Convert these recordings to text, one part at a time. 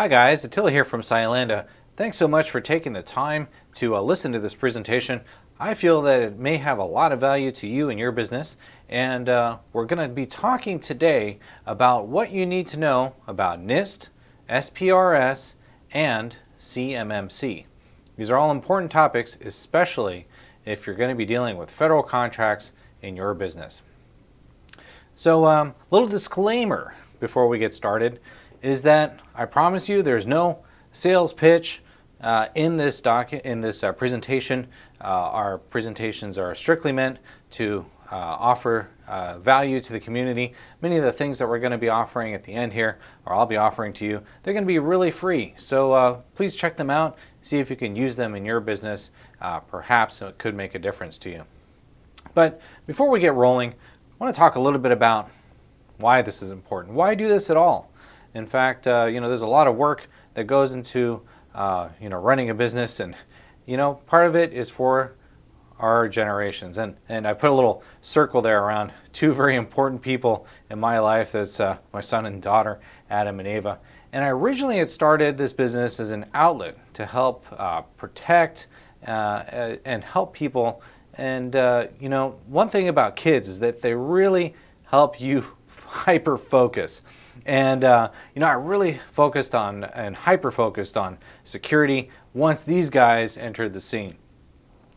Hi guys, Attila here from Cylanda. Thanks so much for taking the time to listen to this presentation. I feel that it may have a lot of value to you and your business, and we're going to be talking today about what you need to know about NIST, SPRS, and CMMC. These are all important topics, especially if you're going to be dealing with federal contracts in your business. So, little disclaimer before we get started is that I promise you there's no sales pitch in this presentation. Our presentations are strictly meant to offer value to the community. Many of the things that we're going to be offering at the end here, or I'll be offering to you, they're going to be really free. So please check them out, see if you can use them in your business. Perhaps it could make a difference to you. But before we get rolling, I want to talk a little bit about why this is important. Why do this at all? In fact, there's a lot of work that goes into, running a business, and, part of it is for our generations. And I put a little circle there around two very important people in my life. That's my son and daughter, Adam and Ava. And I originally had started this business as an outlet to help protect and help people. And, one thing about kids is that they really help you hyper focus. And I really focused on and hyper focused on security once these guys entered the scene.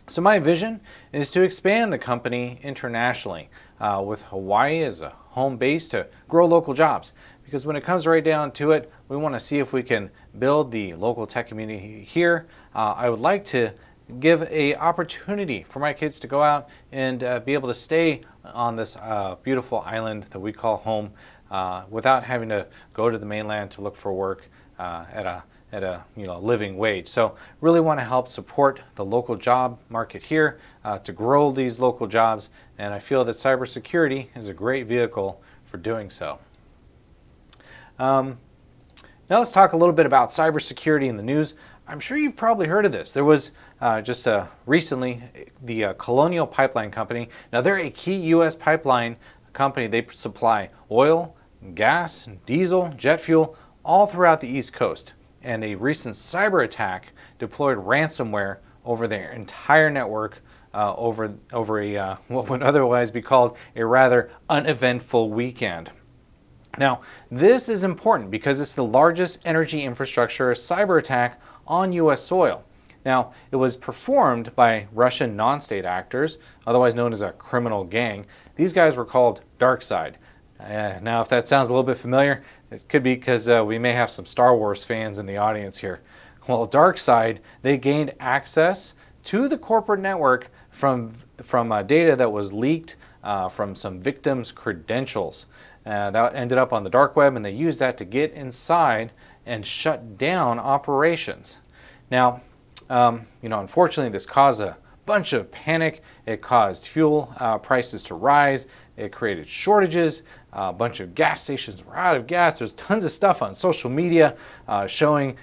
So my vision is to expand the company internationally with Hawaii as a home base to grow local jobs. Because when it comes right down to it, we want to see if we can build the local tech community here. I would like to give an opportunity for my kids to go out and be able to stay on this beautiful island that we call home without having to go to the mainland to look for work at a living wage. So really want to help support the local job market here to grow these local jobs, and I feel that cybersecurity is a great vehicle for doing so. Now let's talk a little bit about cybersecurity in the news. I'm sure you've probably heard of this. There was just recently the Colonial Pipeline Company. Now they're a key U.S. pipeline company. They supply oil, gas, diesel, jet fuel all throughout the East Coast. And a recent cyber attack deployed ransomware over their entire network over a what would otherwise be called a rather uneventful weekend. Now, this is important because it's the largest energy infrastructure cyber attack on U.S. soil. Now, it was performed by Russian non-state actors, otherwise known as a criminal gang. These guys were called DarkSide. Now, if that sounds a little bit familiar, it could be because we may have some Star Wars fans in the audience here. Well, DarkSide, they gained access to the corporate network from data that was leaked from some victims' credentials. That ended up on the dark web, and they used that to get inside and shut down operations. Now, unfortunately, this caused a bunch of panic. It caused fuel prices to rise. It created shortages. A bunch of gas stations were out of gas. There's tons of stuff on social media showing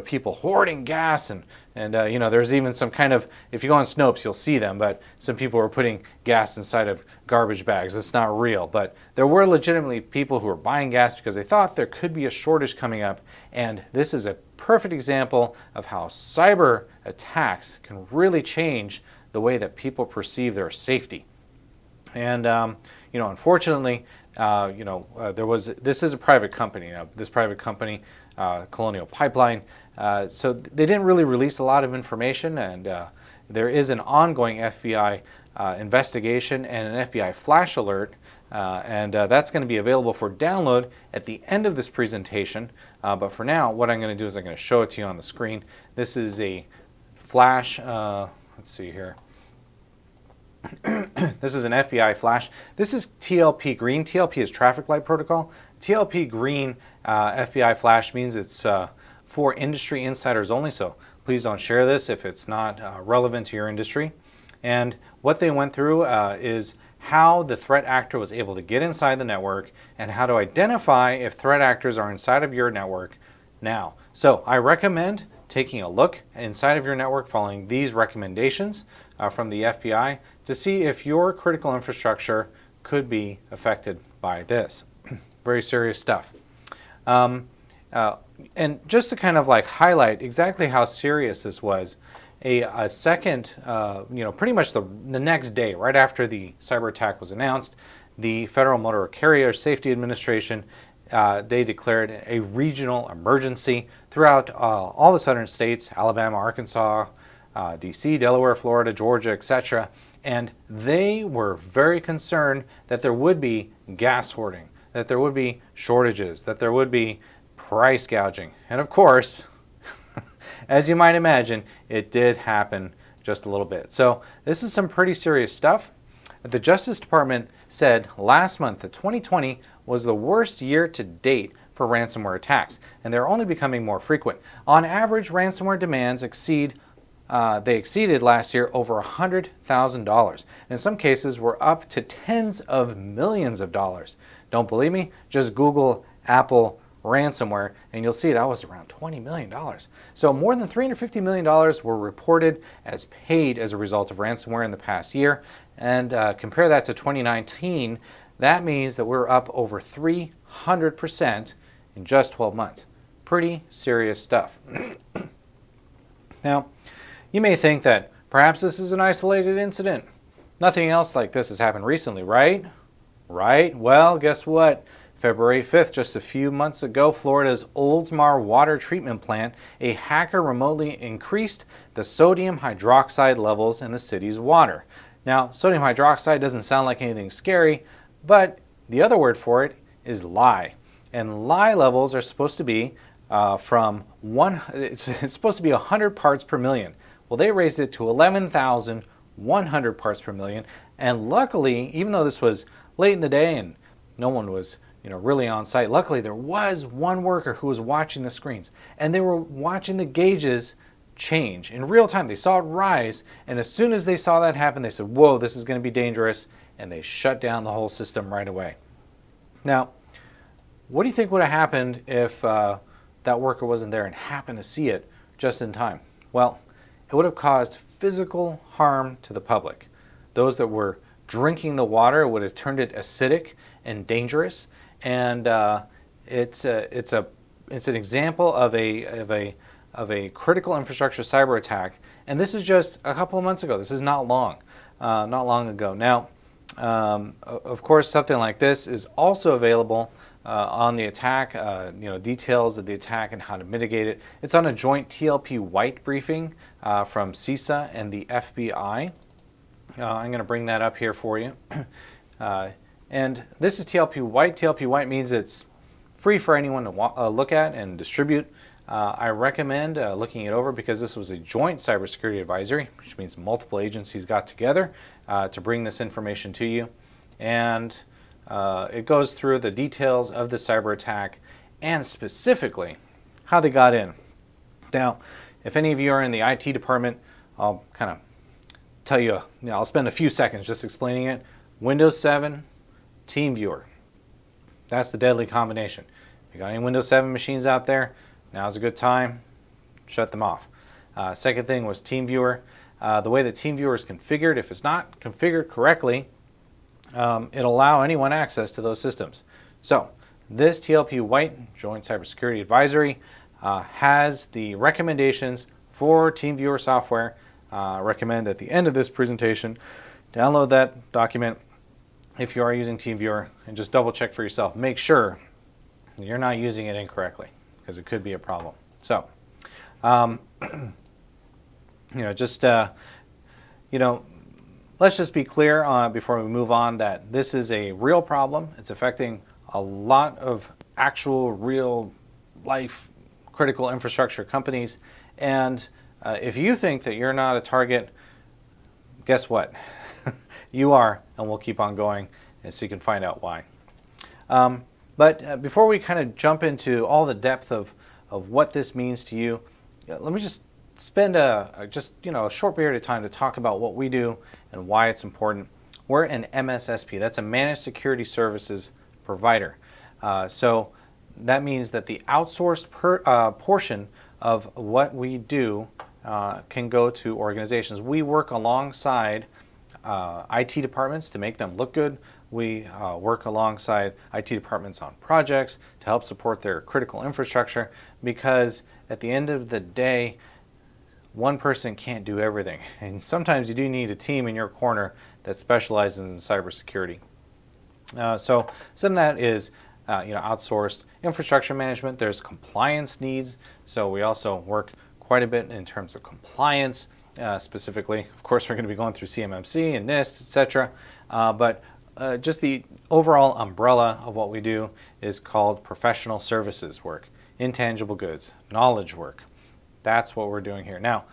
people hoarding gas, and there's even some kind of, if you go on Snopes, you'll see them, but some people were putting gas inside of garbage bags. It's not real, but there were legitimately people who were buying gas because they thought there could be a shortage coming up, and this is a perfect example of how cyber attacks can really change the way that people perceive their safety. And unfortunately, this is a private company. Now, this private company, Colonial Pipeline, so they didn't really release a lot of information, and there is an ongoing FBI investigation and an FBI flash alert, and that's going to be available for download at the end of this presentation. But for now, what I'm going to do is I'm going to show it to you on the screen. This is a flash. Let's see here. This is an FBI flash. This is TLP green. TLP is traffic light protocol. TLP green FBI flash means it's for industry insiders only, so please don't share this if it's not relevant to your industry. And what they went through is how the threat actor was able to get inside the network and how to identify if threat actors are inside of your network now. So I recommend taking a look inside of your network following these recommendations from the FBI to see if your critical infrastructure could be affected by this. Very serious stuff. And just to kind of like highlight exactly how serious this was, a second, pretty much the next day, right after the cyber attack was announced, the Federal Motor Carrier Safety Administration, they declared a regional emergency throughout all the southern states, Alabama, Arkansas, DC, Delaware, Florida, Georgia, etc. And they were very concerned that there would be gas hoarding, that there would be shortages, that there would be price gouging. And of course, as you might imagine, it did happen just a little bit. So this is some pretty serious stuff. The Justice Department said last month that 2020 was the worst year to date for ransomware attacks, and they're only becoming more frequent. On average, ransomware demands exceeded last year over $100,000. In some cases, we're up to tens of millions of dollars. Don't believe me? Just Google Apple ransomware and you'll see that was around $20 million. So more than $350 million were reported as paid as a result of ransomware in the past year. And compare that to 2019, that means that we're up over 300% in just 12 months. Pretty serious stuff. Now, you may think that perhaps this is an isolated incident. Nothing else like this has happened recently, right? Right? Well, guess what? February 5th, just a few months ago, Florida's Oldsmar water treatment plant, a hacker remotely increased the sodium hydroxide levels in the city's water. Now, sodium hydroxide doesn't sound like anything scary, but the other word for it is lye. And lye levels are supposed to be it's supposed to be 100 parts per million. Well, they raised it to 11,100 parts per million. And luckily, even though this was late in the day and no one was really on site, luckily there was one worker who was watching the screens, and they were watching the gauges change in real time. They saw it rise, and as soon as they saw that happen, they said, whoa, this is going to be dangerous, and they shut down the whole system right away. Now, what do you think would have happened if that worker wasn't there and happened to see it just in time? Well, it would have caused physical harm to the public. Those that were drinking the water would have turned it acidic and dangerous, and it's an example of a critical infrastructure cyber attack. And this is just a couple of months ago. This is not long ago. Now, of course, something like this is also available on the attack. Details of the attack and how to mitigate it. It's on a joint TLP white briefing from CISA and the FBI. I'm going to bring that up here for you. And this is TLP white. TLP white means it's free for anyone to look at and distribute. I recommend looking it over because this was a joint cybersecurity advisory, which means multiple agencies got together to bring this information to you. And it goes through the details of the cyber attack and specifically how they got in. Now, if any of you are in the IT department, I'll kind of tell you, I'll spend a few seconds just explaining it. Windows 7, TeamViewer. That's the deadly combination. If you got any Windows 7 machines out there, now's a good time. Shut them off. Second thing was TeamViewer. The way that TeamViewer is configured, if it's not configured correctly, it'll allow anyone access to those systems. So this TLP White Joint Cybersecurity Advisory has the recommendations for TeamViewer software. Recommend at the end of this presentation, download that document if you are using TeamViewer and just double check for yourself. Make sure you're not using it incorrectly because it could be a problem. So, let's just be clear before we move on that this is a real problem. It's affecting a lot of actual real life critical infrastructure companies. And if you think that you're not a target, guess what? You are, and we'll keep on going and so you can find out why. But before we kind of jump into all the depth of what this means to you, let me just spend a short period of time to talk about what we do and why it's important. We're an MSSP. That's a Managed Security Services Provider. So that means that the outsourced portion of what we do can go to organizations. We work alongside IT departments to make them look good. We work alongside IT departments on projects to help support their critical infrastructure, because at the end of the day, one person can't do everything. And sometimes you do need a team in your corner that specializes in cybersecurity. So some of that is outsourced infrastructure management. There's compliance needs. So we also work quite a bit in terms of compliance. Specifically, of course, we're going to be going through CMMC and NIST, etc. But just the overall umbrella of what we do is called professional services work, intangible goods, knowledge work. That's what we're doing here. Now,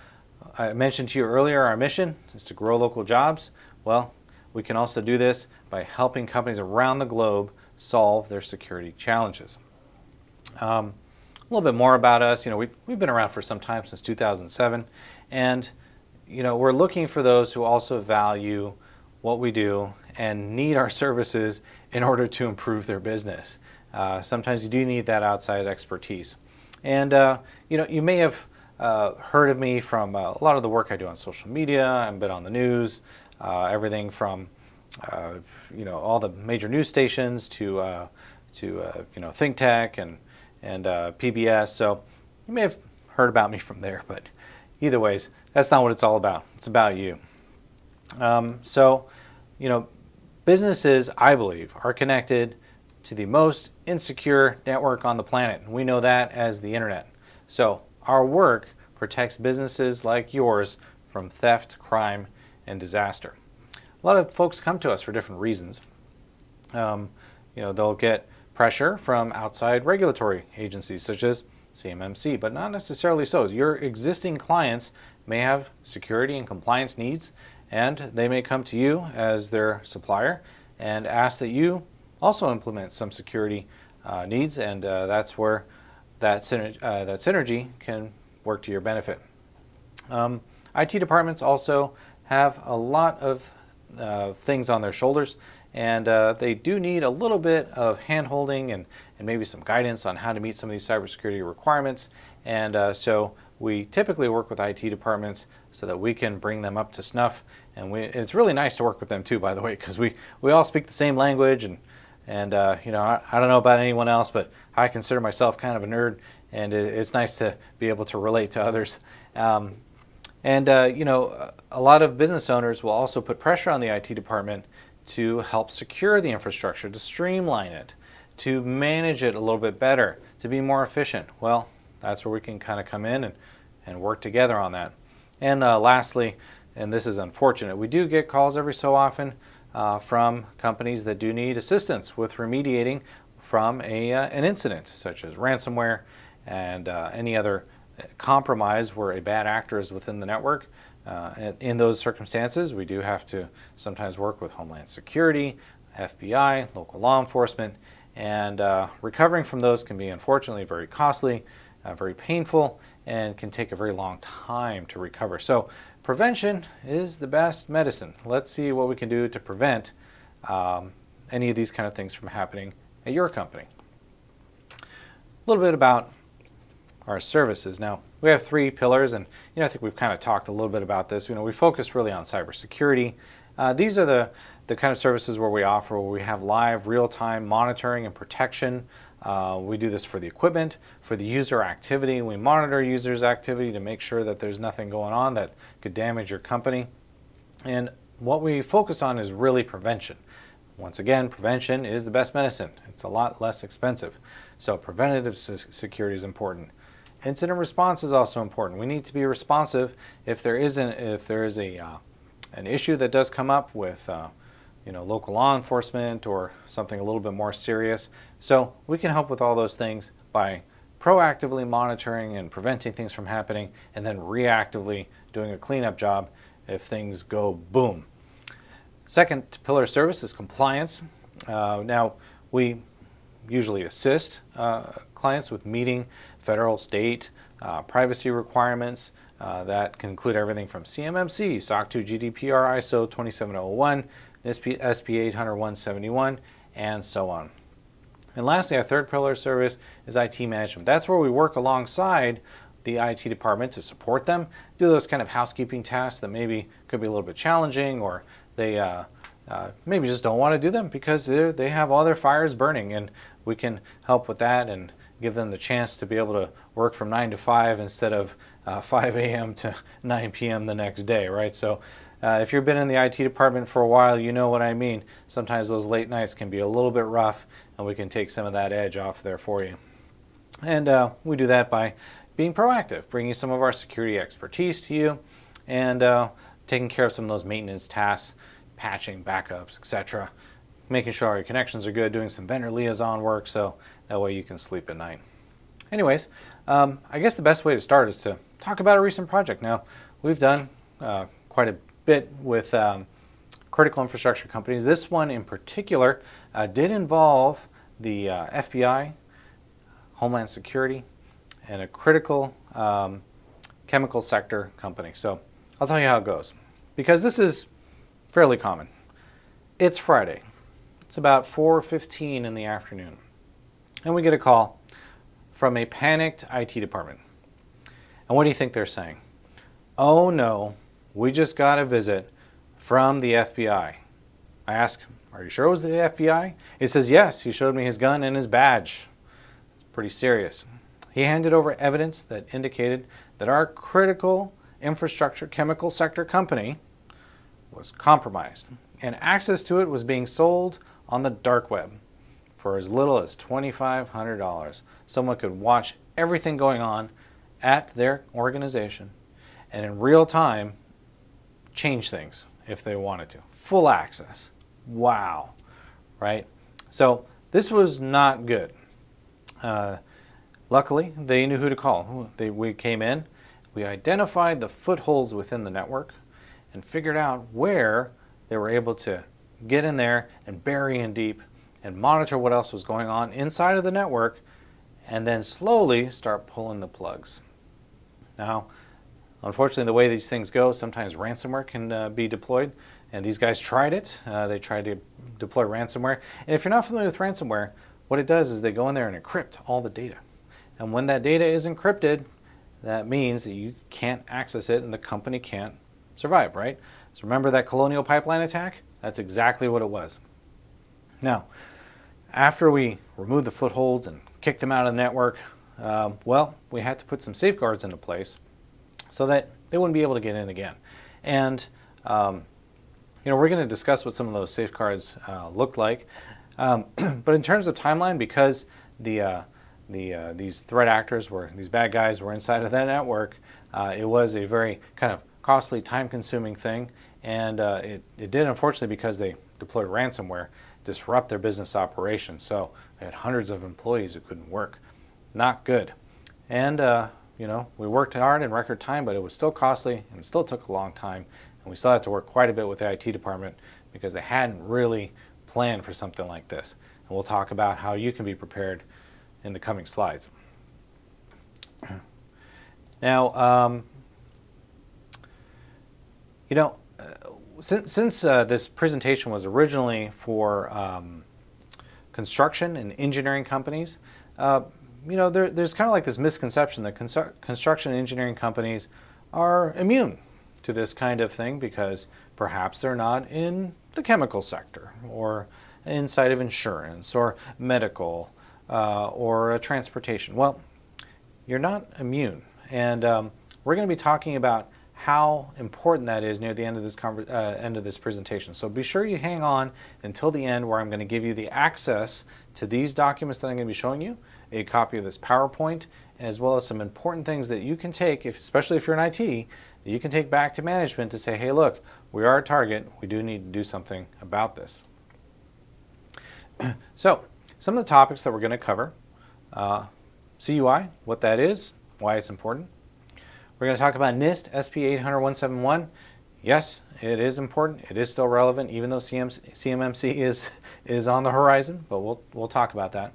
I mentioned to you earlier, our mission is to grow local jobs. Well, we can also do this by helping companies around the globe solve their security challenges. A little bit more about us. We've been around for some time, since 2007, and we're looking for those who also value what we do and need our services in order to improve their business. Sometimes you do need that outside expertise. And you may have heard of me from a lot of the work I do on social media. I've been on the news, everything from all the major news stations to Think Tech and PBS. So you may have heard about me from there, but either ways, that's not what it's all about. It's about you. Businesses, I believe, are connected to the most insecure network on the planet. And we know that as the internet. So our work protects businesses like yours from theft, crime, and disaster. A lot of folks come to us for different reasons. They'll get pressure from outside regulatory agencies such as CMMC, but not necessarily so. Your existing clients may have security and compliance needs, and they may come to you as their supplier and ask that you also implement some security needs, and that's where that synergy can work to your benefit. IT departments also have a lot of things on their shoulders, and they do need a little bit of hand-holding and maybe some guidance on how to meet some of these cybersecurity requirements. And so we typically work with IT departments so that we can bring them up to snuff. And it's really nice to work with them too, by the way, because we all speak the same language. And I don't know about anyone else, but I consider myself kind of a nerd, and it's nice to be able to relate to others. A lot of business owners will also put pressure on the IT department to help secure the infrastructure, to streamline it, to manage it a little bit better, to be more efficient. Well, that's where we can kind of come in and work together on that. And lastly, and this is unfortunate, we do get calls every so often from companies that do need assistance with remediating from an incident, such as ransomware and any other compromise where a bad actor is within the network. In those circumstances, we do have to sometimes work with Homeland Security, FBI, local law enforcement, and recovering from those can be unfortunately very costly, very painful, and can take a very long time to recover. So prevention is the best medicine. Let's see what we can do to prevent any of these kind of things from happening at your company. A little bit about our services. Now, we have 3 pillars, and I think we've kind of talked a little bit about this. We focus really on cybersecurity. These are the kind of services where we offer, where we have live, real-time monitoring and protection. We do this for the equipment, for the user activity. We monitor users' activity to make sure that there's nothing going on that could damage your company. And what we focus on is really prevention. Once again, prevention is the best medicine. It's a lot less expensive. So preventative security is important. Incident response is also important. We need to be responsive if there is an issue that does come up with local law enforcement or something a little bit more serious. So we can help with all those things by proactively monitoring and preventing things from happening, and then reactively doing a cleanup job if things go boom. Second pillar service is compliance. Now, we usually assist clients with meeting federal, state privacy requirements that can include everything from CMMC, SOC 2, GDPR, ISO 27001, NIST SP 800-171, and so on. And lastly, our third pillar service is IT management. That's where we work alongside the IT department to support them, do those kind of housekeeping tasks that maybe could be a little bit challenging, or they maybe just don't want to do them because they have all their fires burning, and we can help with that and give them the chance to be able to work from 9 to 5 instead of 5 a.m. to 9 p.m. the next day, right? So if you've been in the IT department for a while, you know what I mean. Sometimes those late nights can be a little bit rough, and we can take some of that edge off there for you. And we do that by being proactive, bringing some of our security expertise to you, and taking care of some of those maintenance tasks, patching, backups, etc. Making sure all your connections are good, doing some vendor liaison work, so that way you can sleep at night. Anyways, I guess the best way to start is to talk about a recent project. Now, we've done quite a bit with critical infrastructure companies. This one in particular did involve the FBI, Homeland Security, and a critical chemical sector company. So I'll tell you how it goes, because this is fairly common. It's Friday. It's about 4:15 in the afternoon, and we get a call from a panicked IT department. And what do you think they're saying? Oh no, we just got a visit from the FBI. I ask, are you sure it was the FBI? He says, yes, he showed me his gun and his badge. It's pretty serious. He handed over evidence that indicated that our critical infrastructure chemical sector company was compromised, and access to it was being sold on the dark web for as little as $2,500. Someone could watch everything going on at their organization and in real time change things if they wanted to. Full access. Wow. Right? So this was not good. Luckily, they knew who to call. We came in, we identified the footholds within the network and figured out where they were able to get in there and bury in deep and monitor what else was going on inside of the network, and then slowly start pulling the plugs. Now, unfortunately, the way these things go, sometimes ransomware can be deployed, and these guys tried it. They tried to deploy ransomware. And if you're not familiar with ransomware, what it does is they go in there and encrypt all the data. And when that data is encrypted, that means that you can't access it and the company can't survive, right? So remember that Colonial Pipeline attack? That's exactly what it was. Now, after we removed the footholds and kicked them out of the network, well, we had to put some safeguards into place so that they wouldn't be able to get in again. And we're going to discuss what some of those safeguards looked like. But in terms of timeline, because these threat actors these bad guys were inside of that network, it was a very kind of costly, time-consuming thing, and it did, unfortunately, because they deployed ransomware, disrupt their business operations. So they had hundreds of employees who couldn't work. Not good. And we worked hard in record time, but it was still costly and it still took a long time, and we still had to work quite a bit with the IT department because they hadn't really planned for something like this. And we'll talk about how you can be prepared in the coming slides. Now, since this presentation was originally for construction and engineering companies, there's kind of like this misconception that construction and engineering companies are immune to this kind of thing because perhaps they're not in the chemical sector or inside of insurance or medical or transportation. Well, you're not immune, and we're going to be talking about how important that is near the end of this presentation. So be sure you hang on until the end, where I'm going to give you the access to these documents that I'm going to be showing you, a copy of this PowerPoint, as well as some important things that you can take, especially if you're in IT, that you can take back to management to say, hey, look, we are a target. We do need to do something about this. So some of the topics that we're going to cover, CUI, what that is, why it's important. We're going to talk about NIST SP 800-171. Yes, it is important. It is still relevant, even though CMMC is on the horizon, but we'll talk about that.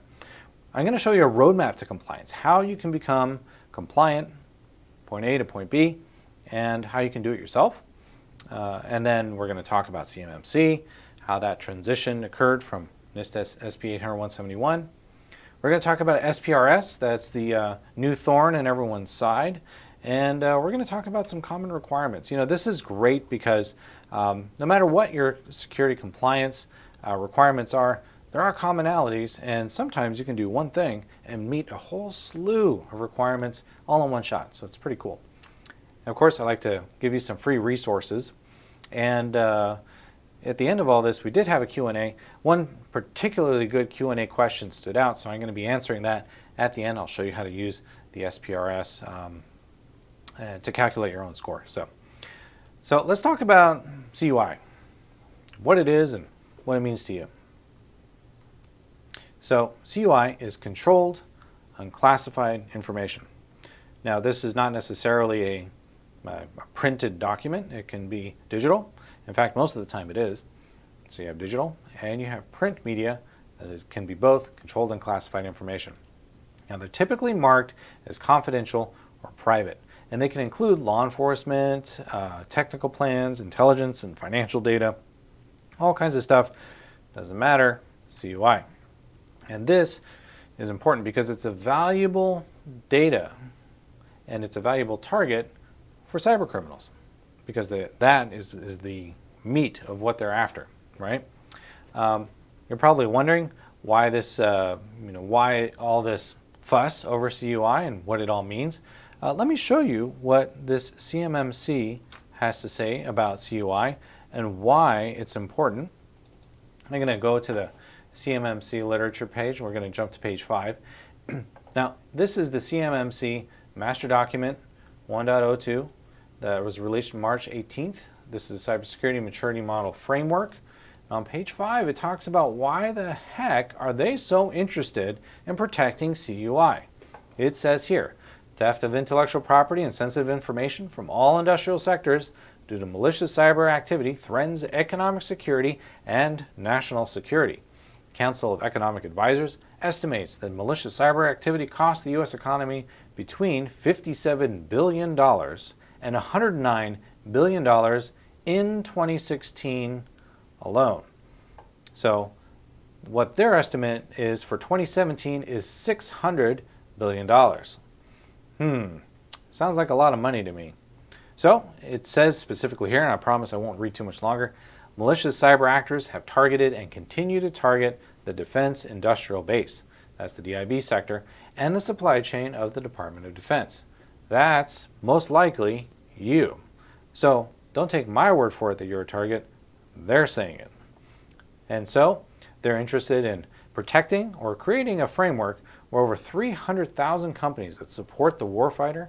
I'm going to show you a roadmap to compliance, how you can become compliant, point A to point B, and how you can do it yourself. And then we're going to talk about CMMC, how that transition occurred from NIST SP 800-171. We're going to talk about SPRS, that's the new thorn in everyone's side. And we're going to talk about some common requirements. This is great because No matter what your security compliance requirements are, there are commonalities, and sometimes you can do one thing and meet a whole slew of requirements all in one shot. So it's pretty cool. And of course, I like to give you some free resources. And at the end of all this, we did have a Q&A. One particularly good Q&A question stood out, so I'm going to be answering that at the end. I'll show you how to use the SPRS to calculate your own score. So let's talk about CUI, what it is and what it means to you. So CUI is controlled, unclassified information. Now this is not necessarily a printed document. It can be digital. In fact, most of the time it is. So you have digital and you have print media that can be both controlled and classified information. Now they're typically marked as confidential or private, and they can include law enforcement, technical plans, intelligence and financial data, all kinds of stuff. Doesn't matter, CUI. And this is important because it's a valuable data and it's a valuable target for cyber criminals, because that is the meat of what they're after, right? You're probably wondering why this, why all this fuss over CUI and what it all means. Let me show you what this CMMC has to say about CUI and why it's important. I'm going to go to the CMMC literature page. We're going to jump to page 5. Now, this is the CMMC Master Document 1.02 that was released March 18th. This is Cybersecurity Maturity Model Framework. On page 5, it talks about why the heck are they so interested in protecting CUI. It says here, theft of intellectual property and sensitive information from all industrial sectors due to malicious cyber activity threatens economic security and national security. Council of Economic Advisors estimates that malicious cyber activity cost the U.S. economy between $57 billion and $109 billion in 2016 alone. So what their estimate is for 2017 is $600 billion. Sounds like a lot of money to me. So it says specifically here, and I promise I won't read too much longer, malicious cyber actors have targeted and continue to target the defense industrial base, that's the DIB sector, and the supply chain of the Department of Defense. That's most likely you. So don't take my word for it that you're a target. They're saying it. And so they're interested in protecting or creating a framework where over 300,000 companies that support the warfighter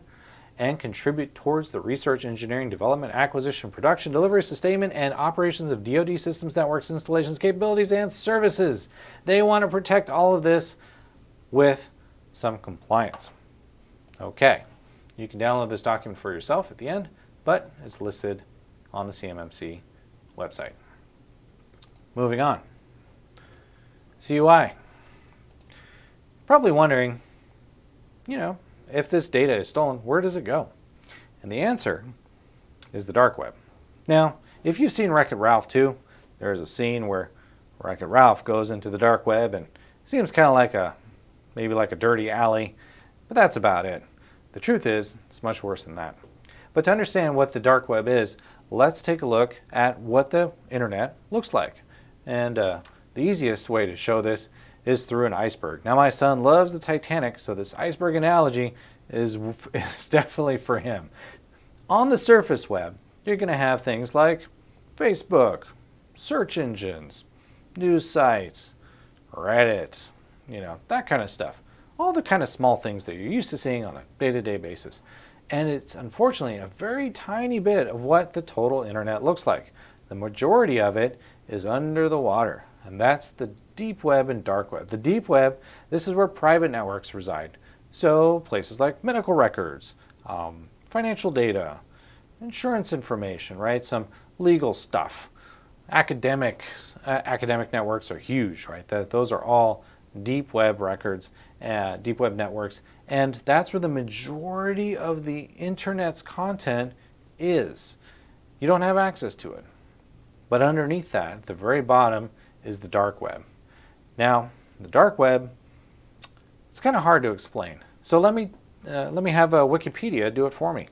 and contribute towards the research, engineering, development, acquisition, production, delivery, sustainment, and operations of DoD systems, networks, installations, capabilities, and services. They want to protect all of this with some compliance. Okay, you can download this document for yourself at the end, but it's listed on the CMMC website. Moving on. CUI. Probably wondering, if this data is stolen, where does it go? And the answer is the dark web. Now, if you've seen Wreck-It Ralph 2, there's a scene where Wreck-It Ralph goes into the dark web and it seems kind of like maybe like a dirty alley, but that's about it. The truth is, it's much worse than that. But to understand what the dark web is, let's take a look at what the internet looks like. And the easiest way to show this is through an iceberg. Now my son loves the Titanic, so this iceberg analogy is definitely for him. On the surface web, you're going to have things like Facebook, search engines, news sites, Reddit, that kind of stuff. All the kind of small things that you're used to seeing on a day-to-day basis. And it's unfortunately a very tiny bit of what the total internet looks like. The majority of it is under the water, and that's the deep web and dark web. The deep web, this is where private networks reside. So places like medical records, financial data, insurance information, right? Some legal stuff. Academic networks are huge, right? Those are all deep web records, deep web networks, and that's where the majority of the internet's content is. You don't have access to it. But underneath that, at the very bottom, is the dark web. Now, the dark web, it's kind of hard to explain. So let me have Wikipedia do it for me.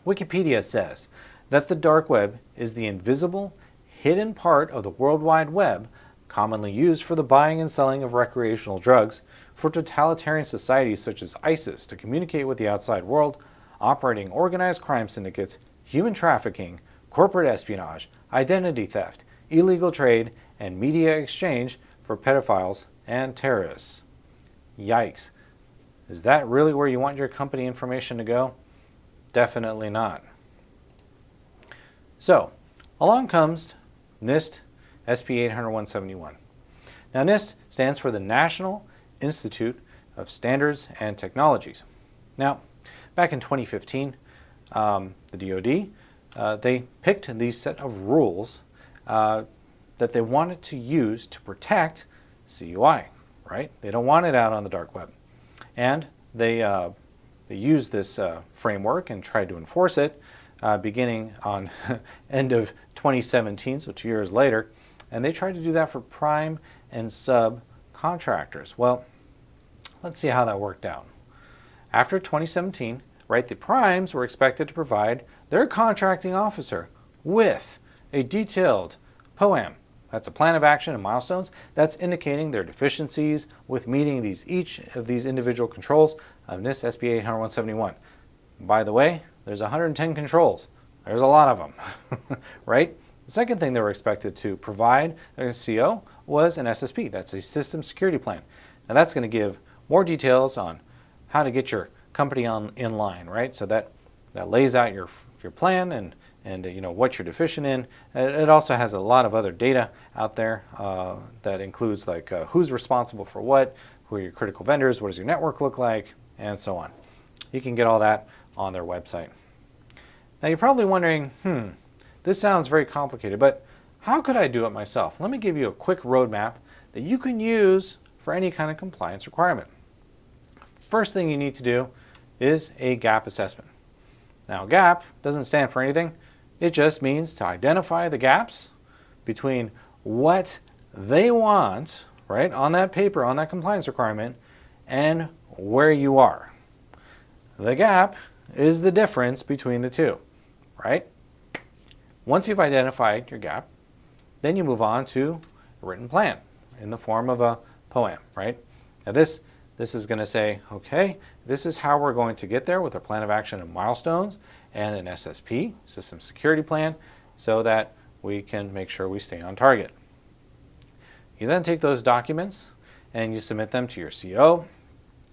Wikipedia says that the dark web is the invisible, hidden part of the World Wide Web commonly used for the buying and selling of recreational drugs for totalitarian societies such as ISIS to communicate with the outside world, operating organized crime syndicates, human trafficking, corporate espionage, identity theft, illegal trade, and media exchange for pedophiles and terrorists. Yikes. Is that really where you want your company information to go? Definitely not. So, along comes NIST SP 800-171. Now, NIST stands for the National Institute of Standards and Technologies. Now, back in 2015, the DoD, they picked these set of rules that they wanted to use to protect CUI, right? They don't want it out on the dark web. And they used this framework and tried to enforce it beginning on end of 2017, so 2 years later. And they tried to do that for prime and subcontractors. Well, let's see how that worked out. After 2017, right, the primes were expected to provide their contracting officer with a detailed POAM. That's a plan of action and milestones that's indicating their deficiencies with meeting each of these individual controls of NIST SP 800-171. By the way, there's 110 controls. There's a lot of them, right? The second thing they were expected to provide their CO was an SSP. That's a system security plan. Now that's going to give more details on how to get your company in line, right? So that lays out your plan and what you're deficient in. It also has a lot of other data out there that includes like who's responsible for what, who are your critical vendors, what does your network look like, and so on. You can get all that on their website. Now you're probably wondering, this sounds very complicated, but how could I do it myself? Let me give you a quick roadmap that you can use for any kind of compliance requirement. First thing you need to do is a gap assessment. Now gap doesn't stand for anything. It just means to identify the gaps between what they want, right, on that paper, on that compliance requirement, and where you are. The gap is the difference between the two, right? Once you've identified your gap, then you move on to a written plan in the form of a POAM, right? Now this is going to say, okay, this is how we're going to get there with a plan of action and milestones and an SSP, system security plan, so that we can make sure we stay on target. You then take those documents and you submit them to your CO.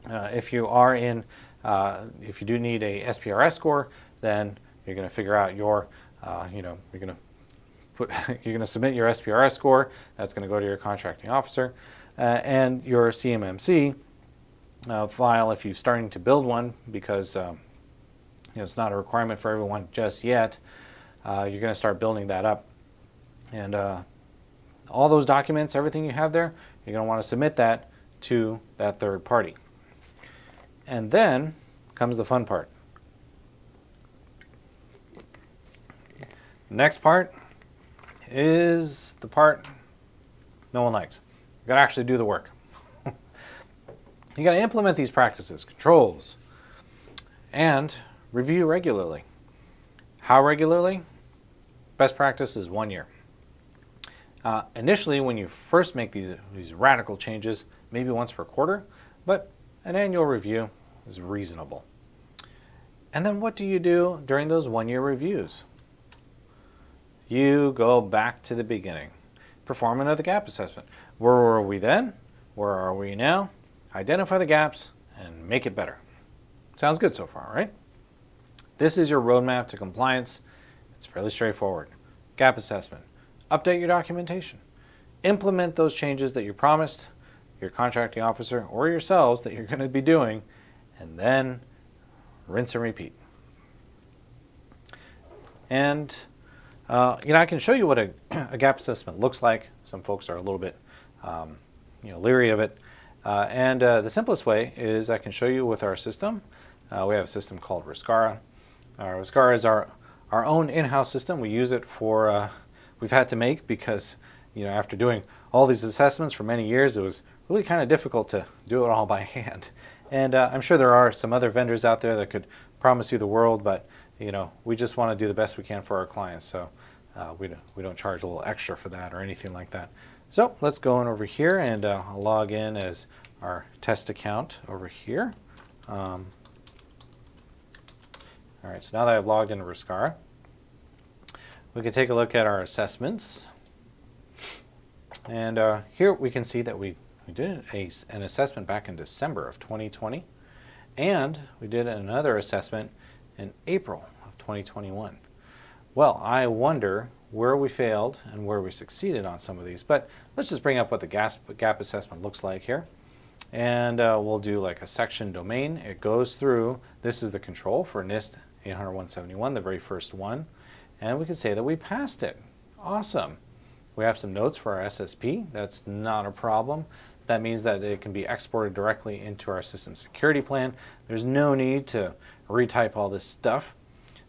If you do need a SPRS score, then you're going to figure out your, you're going to submit your SPRS score. That's going to go to your contracting officer, and your CMMC file if you're starting to build one, because it's not a requirement for everyone just yet. You're going to start building that up, and all those documents, everything you have there, you're going to want to submit that to that third party. And then comes the fun part. The next part is the part no one likes. You got to actually do the work. You got to implement these practices, controls, and review regularly. How regularly? Best practice is 1 year. Initially, when you first make these radical changes, maybe once per quarter, but an annual review is reasonable. And then what do you do during those 1 year reviews? You go back to the beginning. Perform another gap assessment. Where were we then? Where are we now? Identify the gaps and make it better. Sounds good so far, right? This is your roadmap to compliance. It's fairly straightforward. Gap assessment. Update your documentation. Implement those changes that you promised your contracting officer or yourselves that you're going to be doing, and then rinse and repeat. And I can show you what a gap assessment looks like. Some folks are a little bit leery of it. And the simplest way is I can show you with our system. We have a system called Riscara. Riscara is our own in-house system. We use it for, we've had to make because, after doing all these assessments for many years, it was really kind of difficult to do it all by hand. And I'm sure there are some other vendors out there that could promise you the world, but we just want to do the best we can for our clients. So we don't charge a little extra for that or anything like that. So let's go on over here and I'll log in as our test account over here. All right, so now that I've logged into Riscara, we can take a look at our assessments. And here we can see that we did an assessment back in December of 2020, and we did another assessment in April of 2021. Well, I wonder where we failed and where we succeeded on some of these, but let's just bring up what the gap assessment looks like here. And we'll do like a section domain. It goes through, this is the control for NIST 800-171, the very first one, and we can say that we passed it. Awesome. We have some notes for our SSP. That's not a problem. That means that it can be exported directly into our system security plan. There's no need to retype all this stuff,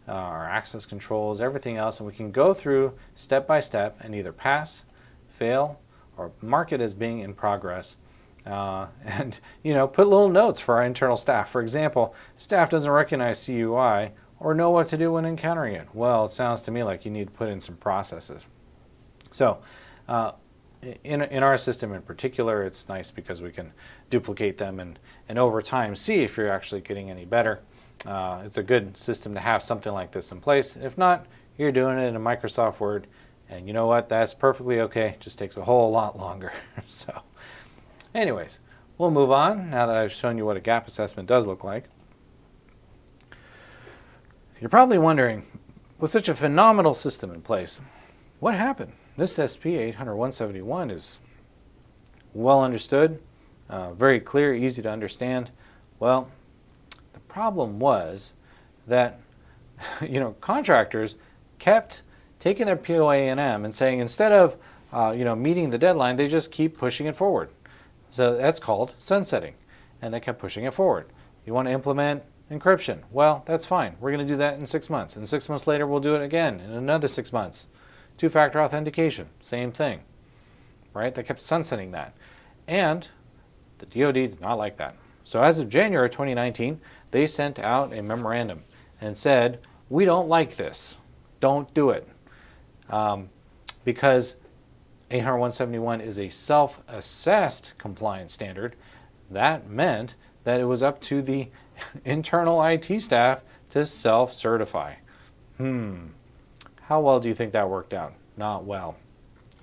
our access controls, everything else, and we can go through step by step and either pass, fail, or mark it as being in progress. And put little notes for our internal staff. For example, staff doesn't recognize CUI or know what to do when encountering it. Well, it sounds to me like you need to put in some processes. So in our system in particular, it's nice because we can duplicate them and over time see if you're actually getting any better. It's a good system to have something like this in place. If not, you're doing it in a Microsoft Word, and you know what? That's perfectly okay. It just takes a whole lot longer. So anyways, we'll move on now that I've shown you what a gap assessment does look like. You're probably wondering, with such a phenomenal system in place, what happened? This SP 800-171 is well understood, very clear, easy to understand. Well, the problem was that contractors kept taking their POA&M and saying instead of meeting the deadline, they just keep pushing it forward. So that's called sunsetting, and they kept pushing it forward. You want to implement encryption? Well, that's fine. We're going to do that in 6 months, and 6 months later we'll do it again in another 6 months. Two-factor authentication, same thing, right? They kept sunsetting that, and the DoD did not like that. So as of January 2019, they sent out a memorandum and said, we don't like this. Don't do it. Because 800-171 is a self-assessed compliance standard, that meant that it was up to the internal IT staff to self-certify. How well do you think that worked out? Not well.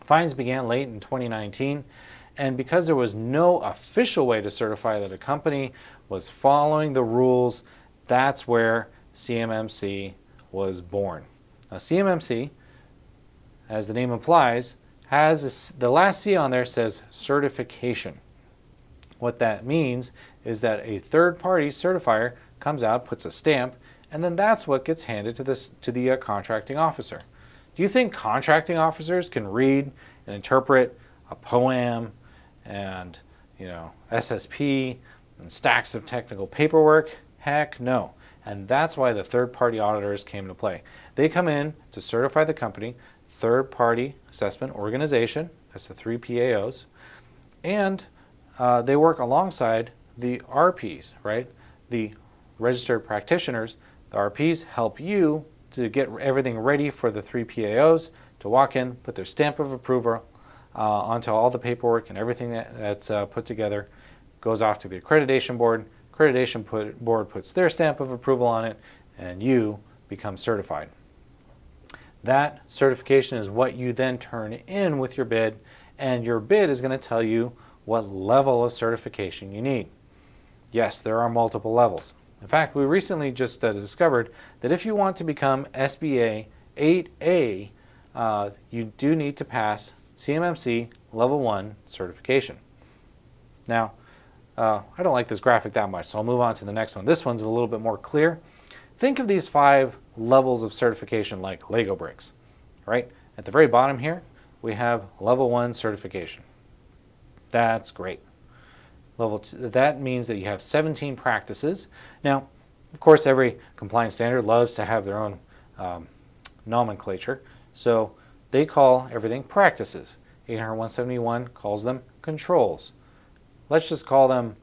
Fines began late in 2019, and because there was no official way to certify that a company was following the rules, that's where CMMC was born. Now, CMMC, as the name implies, has the last C on there says certification. What that means is that a third-party certifier comes out, puts a stamp, and then that's what gets handed to the contracting officer. Do you think contracting officers can read and interpret a POAM and SSP and stacks of technical paperwork? Heck no. And that's why the third-party auditors came into play. They come in to certify the company, third-party assessment organization, that's the 3 PAOs, and they work alongside the RPs, right? The registered practitioners. The RPs help you to get everything ready for the 3 PAOs to walk in, put their stamp of approval onto all the paperwork, and everything that's put together goes off to the accreditation board. Accreditation board puts their stamp of approval on it, and you become certified. That certification is what you then turn in with your bid, and your bid is going to tell you what level of certification you need. Yes, there are multiple levels. In fact, we recently just discovered that if you want to become SBA 8A, you do need to pass CMMC Level 1 certification. Now, I don't like this graphic that much, so I'll move on to the next one. This one's a little bit more clear. Think of these 5 levels of certification like Lego bricks, right? At the very bottom here, we have Level 1 certification. That's great. Level 2, that means that you have 17 practices. Now, of course, every compliance standard loves to have their own nomenclature, so they call everything practices. 800-171 calls them controls. Let's just call them,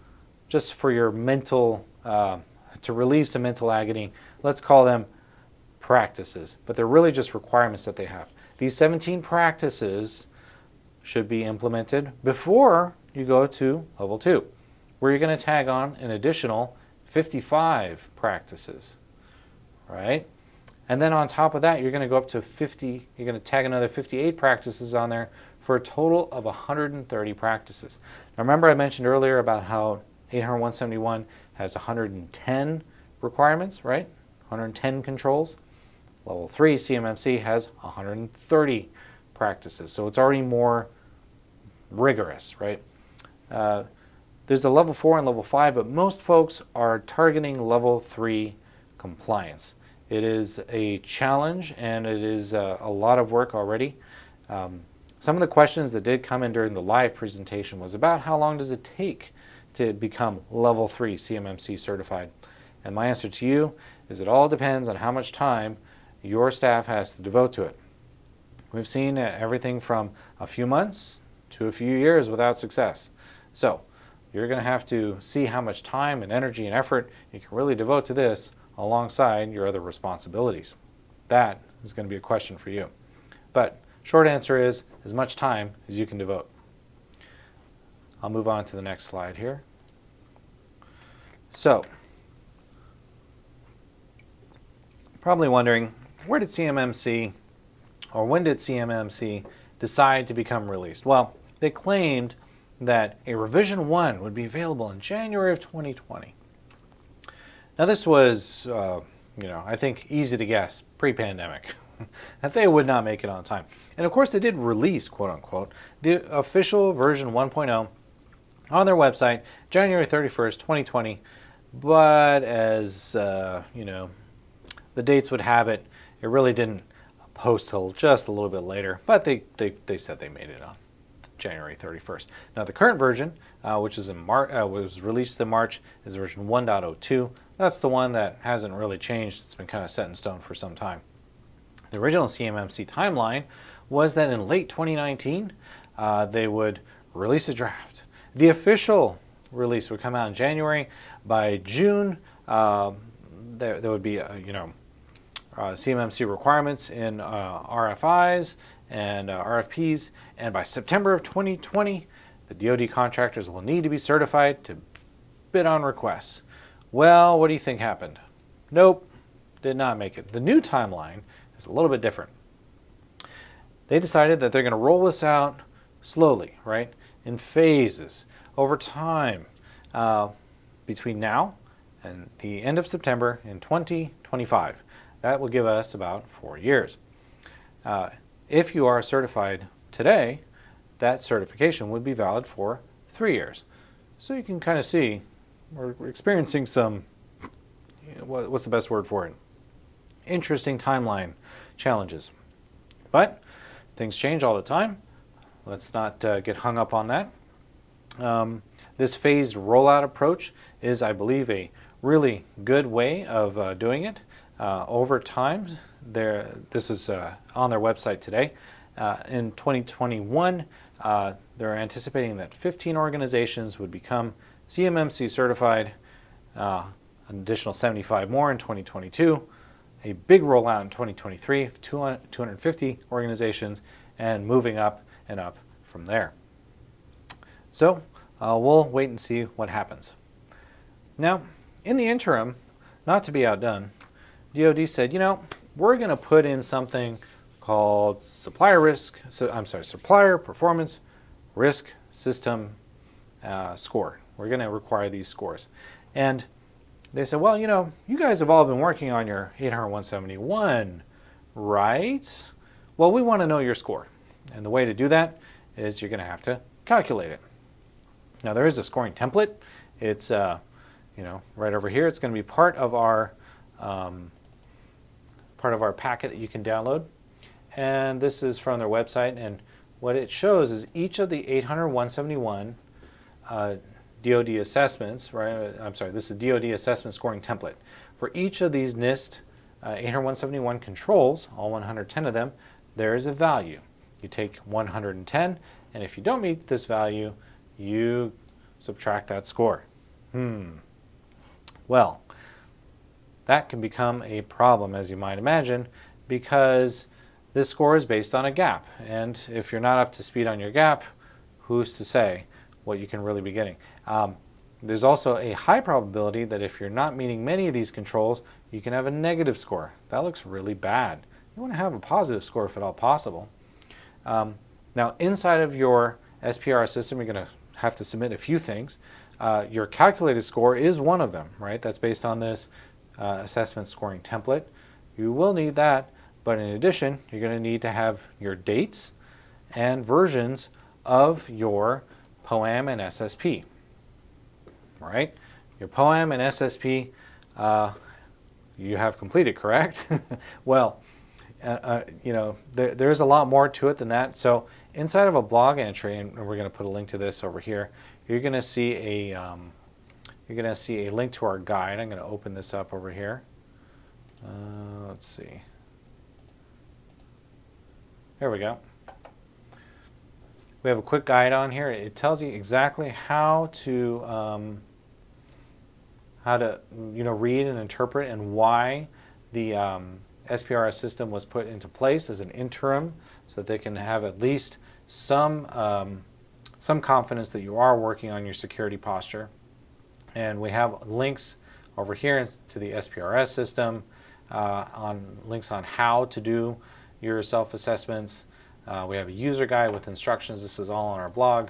just for your mental, to relieve some mental agony, let's call them practices, but they're really just requirements that they have. These 17 practices should be implemented before you go to level 2, where you're going to tag on an additional 55 practices, right? And then on top of that, you're going to go up to 50, you're going to tag another 58 practices on there for a total of 130 practices. Now remember I mentioned earlier about how 801.171 has 110 requirements, right? 110 controls. Level 3 CMMC has 130 practices, so it's already more rigorous, right? There's the level 4 and level 5, but most folks are targeting level 3 compliance. It is a challenge and it is a lot of work already. Some of the questions that did come in during the live presentation was about how long does it take to become level 3 CMMC certified? And my answer to you is it all depends on how much time your staff has to devote to it. We've seen everything from a few months to a few years without success. So you're going to have to see how much time and energy and effort you can really devote to this alongside your other responsibilities. That is going to be a question for you. But short answer is as much time as you can devote. I'll move on to the next slide here. So, probably wondering, where did CMMC, or when did CMMC decide to become released? Well, they claimed that a revision 1 would be available in January of 2020. Now this was, I think easy to guess, pre-pandemic, that they would not make it on time. And of course they did release, quote unquote, the official version 1.0 on their website, January 31st, 2020. But as, the dates would have it, it really didn't post till just a little bit later, but they said they made it on January 31st. Now the current version, which is was released in March, is version 1.02. That's the one that hasn't really changed. It's been kind of set in stone for some time. The original CMMC timeline was that in late 2019, they would release a draft. The official release would come out in January. By June, there would be, CMMC requirements in RFIs and RFPs, and by September of 2020, the DoD contractors will need to be certified to bid on requests. Well, what do you think happened? Nope, did not make it. The new timeline is a little bit different. They decided that they're going to roll this out slowly, right, in phases, over time, between now and the end of September in 2025. That will give us about 4 years. If you are certified today, that certification would be valid for 3 years. So you can kind of see we're experiencing some, what's the best word for it? Interesting timeline challenges. But things change all the time. Let's not get hung up on that. This phased rollout approach is, I believe, a really good way of doing it. Over time, this is on their website today. In 2021, they're anticipating that 15 organizations would become CMMC certified, an additional 75 more in 2022, a big rollout in 2023, 250 organizations, and moving up and up from there. So we'll wait and see what happens. Now, in the interim, not to be outdone, DoD said, we're going to put in something called supplier performance risk system score. We're going to require these scores. And they said, well, you guys have all been working on your 801.71, right? Well, we want to know your score. And the way to do that is you're going to have to calculate it. Now, there is a scoring template. It's, right over here. It's going to be part of our packet that you can download. And this is from their website. And what it shows is each of the 801.71 DoD assessments, right? This is DoD assessment scoring template. For each of these NIST 801.71 controls, all 110 of them, there is a value. You take 110, and if you don't meet this value, you subtract that score. Well, that can become a problem, as you might imagine, because this score is based on a gap. And if you're not up to speed on your gap, who's to say what you can really be getting? There's also a high probability that if you're not meeting many of these controls, you can have a negative score. That looks really bad. You want to have a positive score if at all possible. Now, inside of your SPRS system, you're going to have to submit a few things. Your calculated score is one of them, right? That's based on this assessment scoring template. You will need that, but in addition, you're going to need to have your dates and versions of your POAM and SSP. Right? Your POAM and SSP you have completed, correct? Well, there's a lot more to it than that. So inside of a blog entry, and we're going to put a link to this over here, you're going to see a link to our guide. I'm going to open this up over here. Let's see. There we go. We have a quick guide on here. It tells you exactly how to read and interpret and why the SPRS system was put into place as an interim, so that they can have at least some confidence that you are working on your security posture. And we have links over here to the SPRS system, links on how to do your self-assessments. We have a user guide with instructions. This is all on our blog.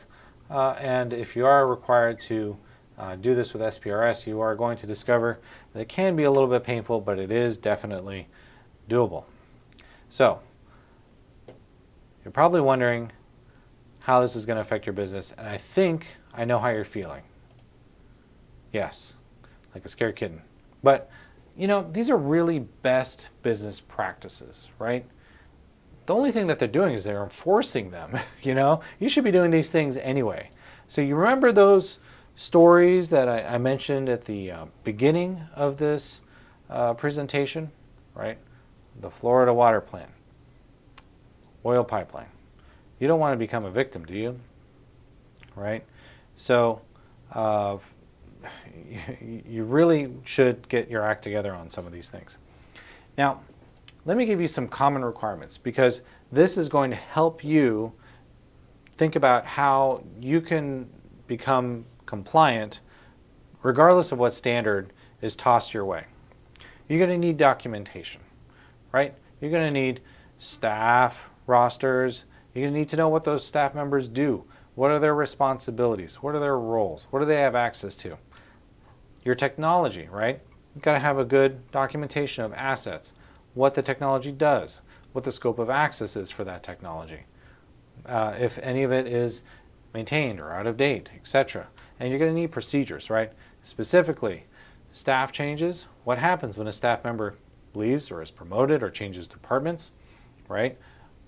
And if you are required to do this with SPRS, you are going to discover that it can be a little bit painful, but it is definitely doable. So, you're probably wondering how this is going to affect your business, and I think I know how you're feeling. Yes, like a scared kitten. But, these are really best business practices, right? The only thing that they're doing is they're enforcing them. You should be doing these things anyway. So you remember those stories that I mentioned at the beginning of this presentation, right? The Florida water plant, oil pipeline. You don't want to become a victim, do you? Right? So you really should get your act together on some of these things. Now, let me give you some common requirements, because this is going to help you think about how you can become compliant regardless of what standard is tossed your way. You're going to need documentation, right? You're going to need staff rosters. You're going to need to know what those staff members do. What are their responsibilities? What are their roles? What do they have access to? Your technology, right? You've got to have a good documentation of assets, what the technology does, what the scope of access is for that technology, if any of it is maintained or out of date, etc. And you're going to need procedures, right? Specifically, staff changes. What happens when a staff member leaves or is promoted or changes departments, right?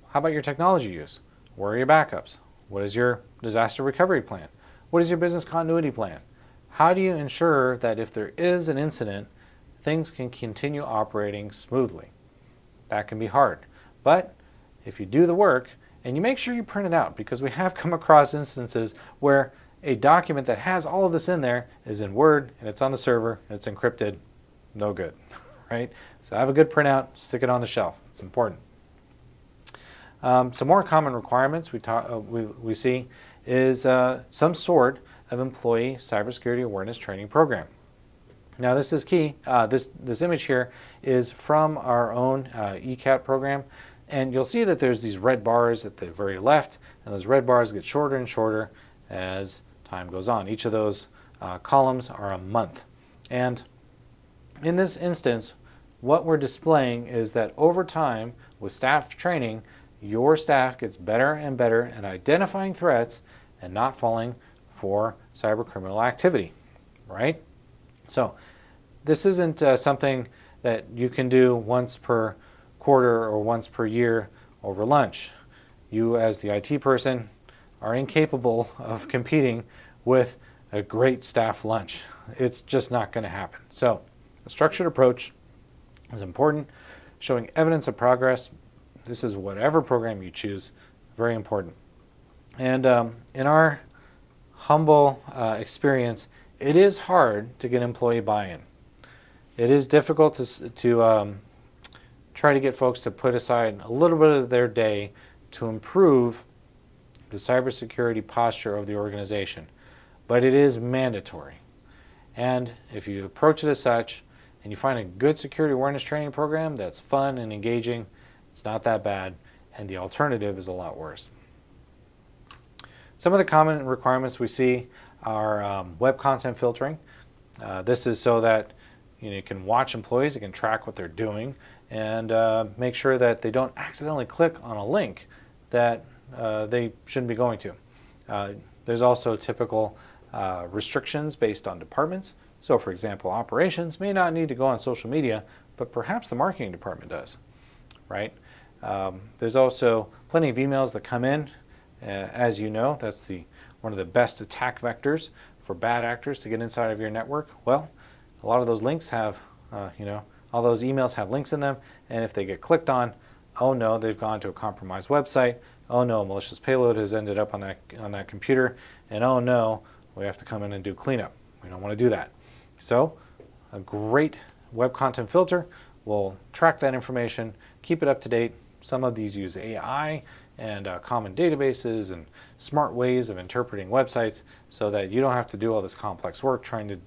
How about your technology use? Where are your backups? What is your disaster recovery plan? What is your business continuity plan? How do you ensure that if there is an incident, things can continue operating smoothly? That can be hard. But if you do the work, and you make sure you print it out, because we have come across instances where a document that has all of this in there is in Word, and it's on the server, and it's encrypted. No good, right? So have a good printout, stick it on the shelf. It's important. Some more common requirements we see is some sort of employee cybersecurity awareness training program. Now this is key. This image here is from our own ECAT program, and you'll see that there's these red bars at the very left, and those red bars get shorter and shorter as time goes on. Each of those columns are a month. And in this instance, what we're displaying is that over time, with staff training, your staff gets better and better at identifying threats and not falling for cyber criminal activity, right? So this isn't something that you can do once per quarter or once per year over lunch. You, as the IT person, are incapable of competing with a great staff lunch. It's just not going to happen. So a structured approach is important. Showing evidence of progress. This is whatever program you choose. Very important. And in our humble experience, it is hard to get employee buy-in. it is difficult to try to get folks to put aside a little bit of their day to improve the cybersecurity posture of the organization, but it is mandatory. And if you approach it as such, and you find a good security awareness training program that's fun and engaging, it's not that bad, and the alternative is a lot worse. Some of the common requirements we see are web content filtering. This is so that you can watch employees, you can track what they're doing, and make sure that they don't accidentally click on a link that they shouldn't be going to. There's also typical restrictions based on departments. So for example, operations may not need to go on social media, but perhaps the marketing department does, right? There's also plenty of emails that come in. As you know, that's one of the best attack vectors for bad actors to get inside of your network. Well, a lot of those links have, all those emails have links in them, and if they get clicked on, oh no, they've gone to a compromised website. Oh no, a malicious payload has ended up on that computer, and oh no, we have to come in and do cleanup. We don't want to do that. So a great web content filter will track that information, keep it up to date. Some of these use AI and common databases and smart ways of interpreting websites so that you don't have to do all this complex work trying to,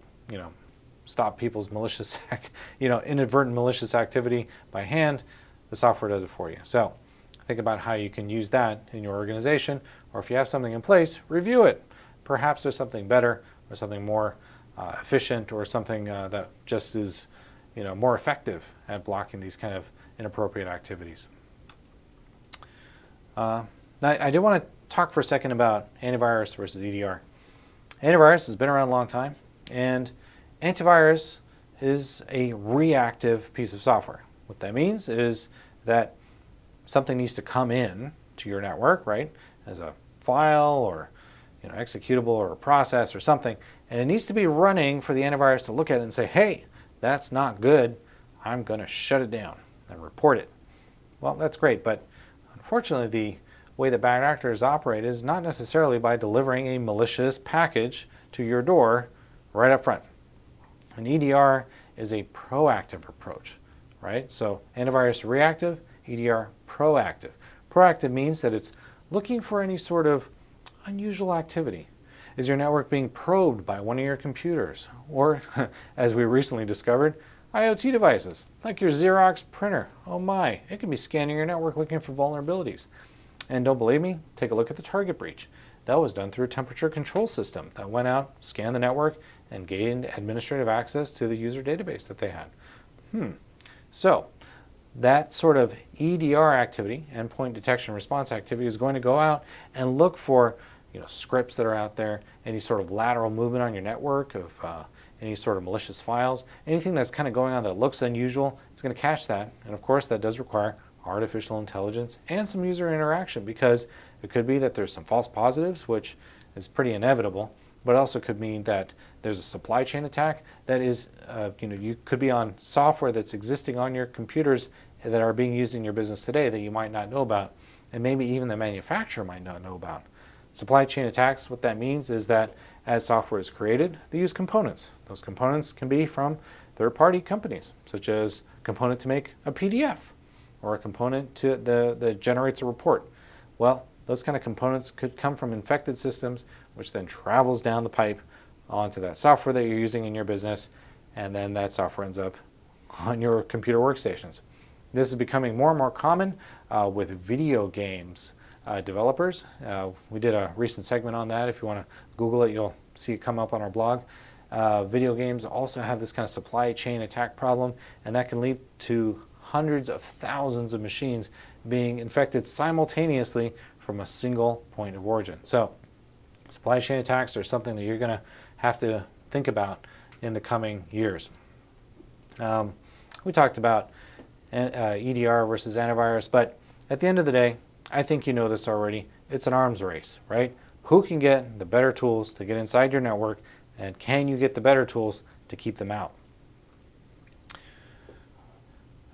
stop people's malicious, inadvertent malicious activity by hand. The software does it for you. So think about how you can use that in your organization, or if you have something in place, review it. Perhaps there's something better or something more efficient or something that just is more effective at blocking these kind of inappropriate activities. Now, I do want to talk for a second about antivirus versus EDR. Antivirus has been around a long time, and antivirus is a reactive piece of software. What that means is that something needs to come in to your network, right, as a file or executable or a process or something, and it needs to be running for the antivirus to look at it and say, hey, that's not good, I'm going to shut it down and report it. Well, that's great, but unfortunately the way that bad actors operate is not necessarily by delivering a malicious package to your door right up front. An EDR is a proactive approach, right? So antivirus reactive, EDR proactive. Proactive means that it's looking for any sort of unusual activity. Is your network being probed by one of your computers? Or, as we recently discovered, IoT devices, like your Xerox printer. Oh my, it can be scanning your network looking for vulnerabilities. And don't believe me? Take a look at the target breach. That was done through a temperature control system that went out, scanned the network, and gained administrative access to the user database that they had. So that sort of EDR activity, endpoint detection response activity, is going to go out and look for scripts that are out there, any sort of lateral movement on your network of any sort of malicious files, anything that's kind of going on that looks unusual. It's going to catch that, and of course that does require artificial intelligence and some user interaction, because it could be that there's some false positives, which is pretty inevitable, but also could mean that there's a supply chain attack that is, you could be on software that's existing on your computers that are being used in your business today that you might not know about, and maybe even the manufacturer might not know about. Supply chain attacks, what that means is that as software is created, they use components. Those components can be from third-party companies, such as a component to make a PDF or a component that generates a report. Well, those kind of components could come from infected systems, which then travels down the pipe onto that software that you're using in your business, and then that software ends up on your computer workstations. This is becoming more and more common with video games developers. We did a recent segment on that. If you want to Google it, you'll see it come up on our blog. Video games also have this kind of supply chain attack problem, and that can lead to hundreds of thousands of machines being infected simultaneously from a single point of origin. So supply chain attacks are something that you're going to have to think about in the coming years. We talked about EDR versus antivirus, but at the end of the day, I think you know this already. It's an arms race, right? Who can get the better tools to get inside your network, and can you get the better tools to keep them out?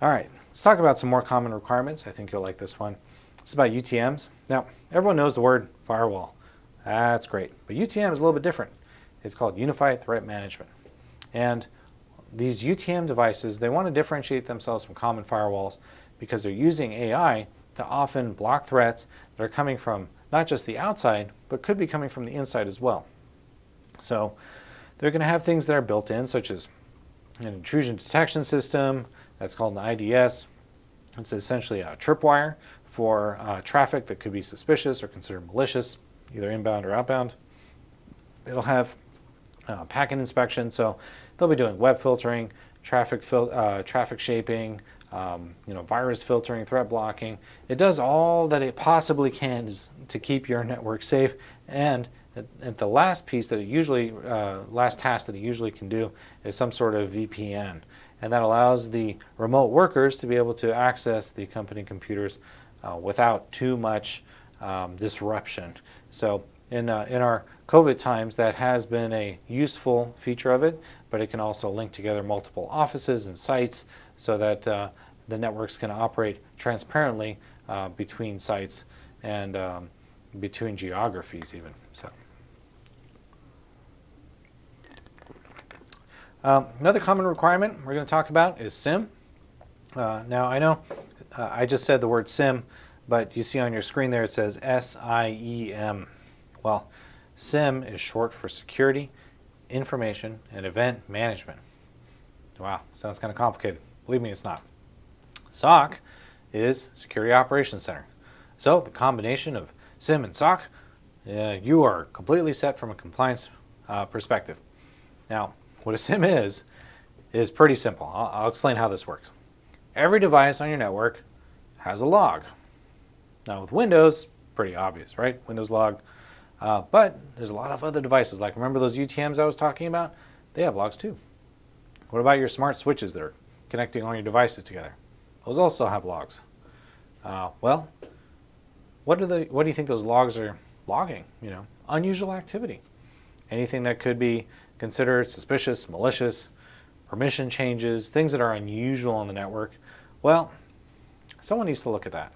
All right, let's talk about some more common requirements. I think you'll like this one. It's about UTMs. Now, everyone knows the word firewall. That's great. But UTM is a little bit different. It's called Unified Threat Management. And these UTM devices, they want to differentiate themselves from common firewalls because they're using AI to often block threats that are coming from not just the outside, but could be coming from the inside as well. So they're going to have things that are built in, such as an intrusion detection system, that's called an IDS. It's essentially a tripwire for traffic that could be suspicious or considered malicious, either inbound or outbound. It'll have packet inspection, so they'll be doing web filtering, traffic shaping, virus filtering, threat blocking. It does all that it possibly can to keep your network safe. And at the last piece that it usually, last task that it usually can do is some sort of VPN. And that allows the remote workers to be able to access the company computers without too much disruption. So in our COVID times, that has been a useful feature of it, but it can also link together multiple offices and sites so that the networks can operate transparently between sites and between geographies even. So another common requirement we're going to talk about is SIM. Now I know I just said the word SIM, but you see on your screen there it says SIEM. Well, SIM is short for Security, Information, and Event Management. Wow, sounds kind of complicated. Believe me, it's not. SOC is Security Operations Center. So the combination of SIM and SOC, you are completely set from a compliance perspective. Now, what a SIM is pretty simple. I'll explain how this works. Every device on your network has a log. Now with Windows, pretty obvious, right? Windows log. But there's a lot of other devices. Like, remember those UTMs I was talking about? They have logs too. What about your smart switches that are connecting all your devices together? Those also have logs. Well, what do you think those logs are logging? Unusual activity. Anything that could be considered suspicious, malicious, permission changes, things that are unusual on the network. Well, someone needs to look at that.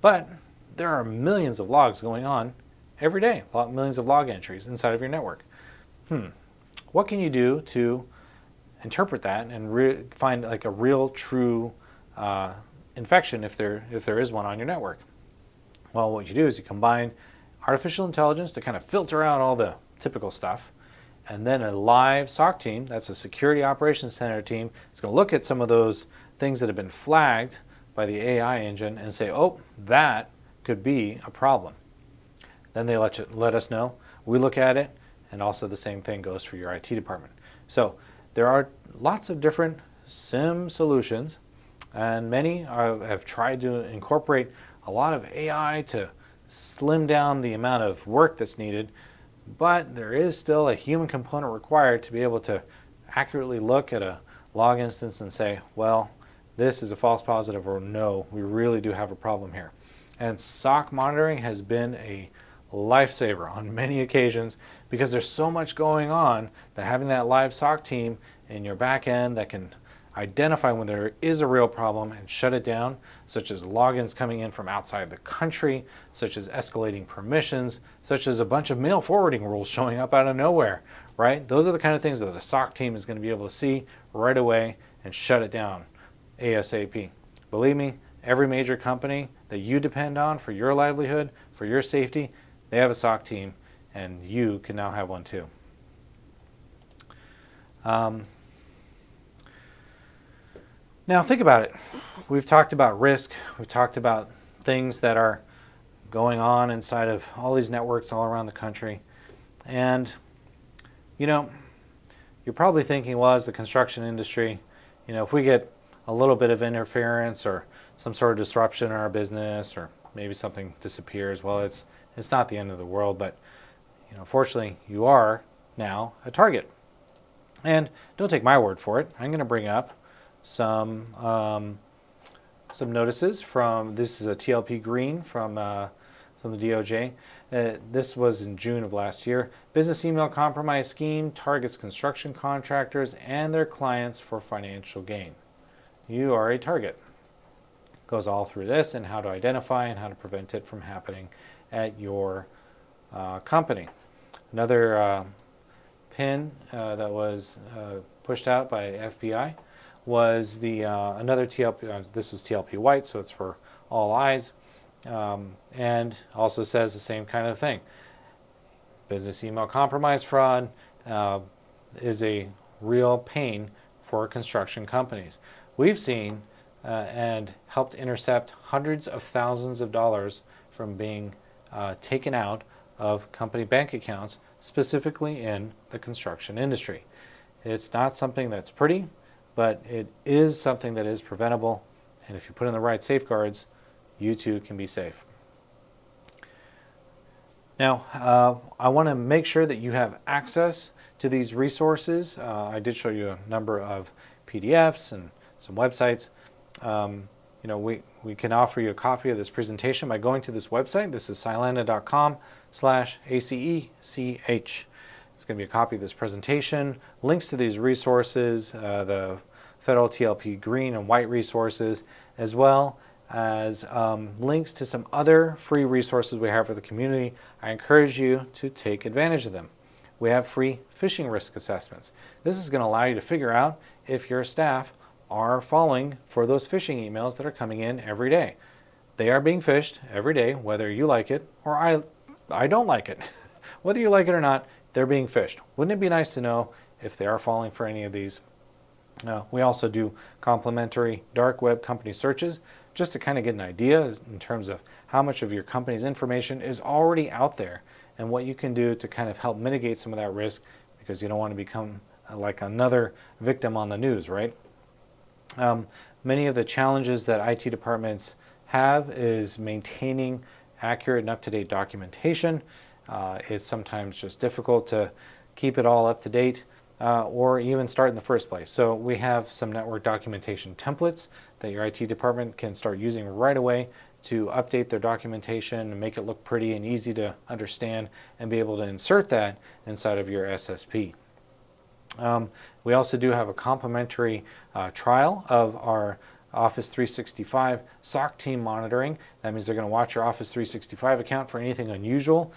But there are millions of logs going on every day, millions of log entries inside of your network. What can you do to interpret that and find like a real, true infection if there is one on your network? Well, what you do is you combine artificial intelligence to kind of filter out all the typical stuff, and then a live SOC team, that's a Security Operations Center team, is going to look at some of those things that have been flagged by the AI engine and say, oh, that could be a problem. Then they let us know. We look at it, and also the same thing goes for your IT department. So there are lots of different SIM solutions, and many have tried to incorporate a lot of AI to slim down the amount of work that's needed, but there is still a human component required to be able to accurately look at a log instance and say, well, this is a false positive, or no, we really do have a problem here. And SOC monitoring has been a lifesaver on many occasions because there's so much going on that having that live SOC team in your back end that can identify when there is a real problem and shut it down, such as logins coming in from outside the country, such as escalating permissions, such as a bunch of mail forwarding rules showing up out of nowhere, right? Those are the kind of things that the SOC team is going to be able to see right away and shut it down ASAP. Believe me, every major company that you depend on for your livelihood, for your safety, they have a SOC team, and you can now have one too. Now think about it. We've talked about risk. We've talked about things that are going on inside of all these networks all around the country. And, you're probably thinking, well, as the construction industry, if we get a little bit of interference or some sort of disruption in our business, or maybe something disappears, well, it's not the end of the world. But, fortunately, you are now a target. And don't take my word for it. I'm going to bring up some notices from, this is a TLP Green from the DOJ. This was in June of last year. Business email compromise scheme targets construction contractors and their clients for financial gain. You are a target. Goes all through this and how to identify and how to prevent it from happening at your company. Another pin that was pushed out by FBI was the another TLP. This was TLP white, so it's for all eyes, and also says the same kind of thing. Business email compromise fraud is a real pain for construction companies. We've seen and helped intercept hundreds of thousands of dollars from being taken out of company bank accounts, specifically in the construction industry. It's not something that's pretty, but it is something that is preventable, and if you put in the right safeguards, you too can be safe. Now, I want to make sure that you have access to these resources. I did show you a number of PDFs and some websites. We can offer you a copy of this presentation by going to this website. This is cylanda.com/ACECH. It's going to be a copy of this presentation, links to these resources, the federal TLP green and white resources, as well as links to some other free resources we have for the community. I encourage you to take advantage of them. We have free phishing risk assessments. This is going to allow you to figure out if your staff are falling for those phishing emails that are coming in every day. They are being phished every day, whether you like it or I don't like it. Whether you like it or not, they're being phished. Wouldn't it be nice to know if they are falling for any of these? We also do complimentary dark web company searches just to kind of get an idea in terms of how much of your company's information is already out there and what you can do to kind of help mitigate some of that risk, because you don't want to become like another victim on the news, right? Many of the challenges that IT departments have is maintaining accurate and up-to-date documentation. It's sometimes just difficult to keep it all up to date or even start in the first place. So we have some network documentation templates that your IT department can start using right away to update their documentation and make it look pretty and easy to understand and be able to insert that inside of your SSP. We also do have a complimentary trial of our Office 365 SOC team monitoring. That means they're going to watch your Office 365 account for anything unusual.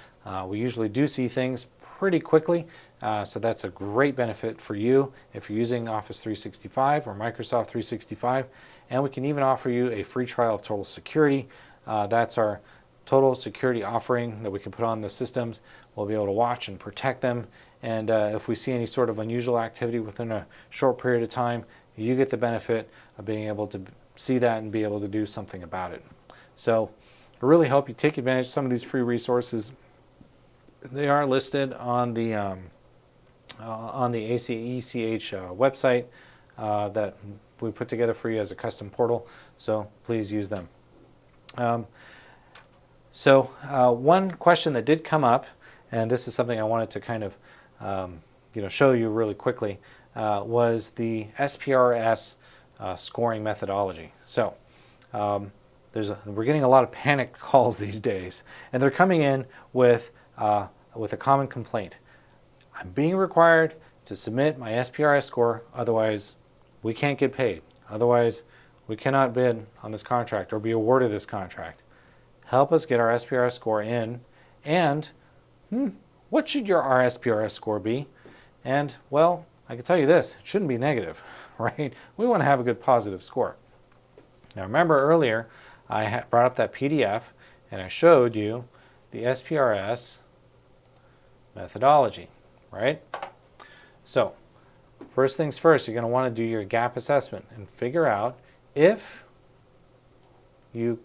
We usually do see things pretty quickly, so that's a great benefit for you if you're using Office 365 or Microsoft 365. And we can even offer you a free trial of Total Security. That's our total security offering that we can put on the systems. We'll be able to watch and protect them. And if we see any sort of unusual activity within a short period of time, you get the benefit of being able to see that and be able to do something about it. So I really hope you take advantage of some of these free resources. They are listed on the ACECH website that we put together for you as a custom portal. So please use them. One question that did come up, and this is something I wanted to kind of show you really quickly, was the SPRS scoring methodology. So we're getting a lot of panic calls these days, and they're coming in with a common complaint. I'm being required to submit my SPRS score, otherwise we can't get paid. Otherwise, we cannot bid on this contract or be awarded this contract. Help us get our SPRS score in, and what should our SPRS score be? And, well, I can tell you this, it shouldn't be negative, right? We want to have a good positive score. Now, remember earlier, I brought up that PDF, and I showed you the SPRS methodology, right? So, first things first, you're going to want to do your gap assessment and figure out if you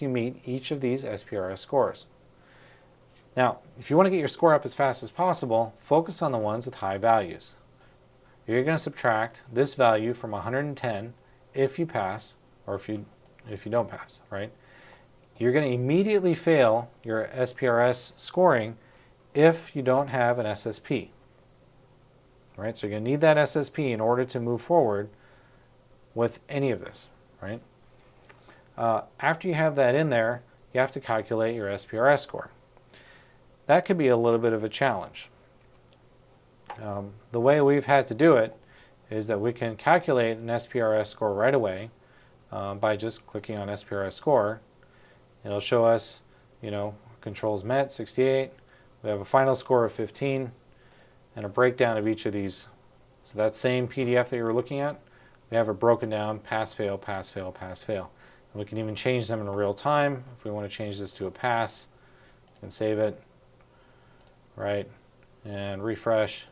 meet each of these SPRS scores. Now, if you want to get your score up as fast as possible, focus on the ones with high values. You're going to subtract this value from 110 if you pass, or if you don't pass, right? You're going to immediately fail your SPRS scoring if you don't have an SSP. Right? So you're going to need that SSP in order to move forward with any of this, right? After you have that in there, you have to calculate your SPRS score. That could be a little bit of a challenge. The way we've had to do it is that we can calculate an SPRS score right away by just clicking on SPRS score. It'll show us, controls met, 68. We have a final score of 15 and a breakdown of each of these So that same PDF that you were looking at, we have it broken down, pass, fail, pass, fail, pass, fail. And we can even change them in real time. If we want to change this to a pass, and save it, right, and refresh,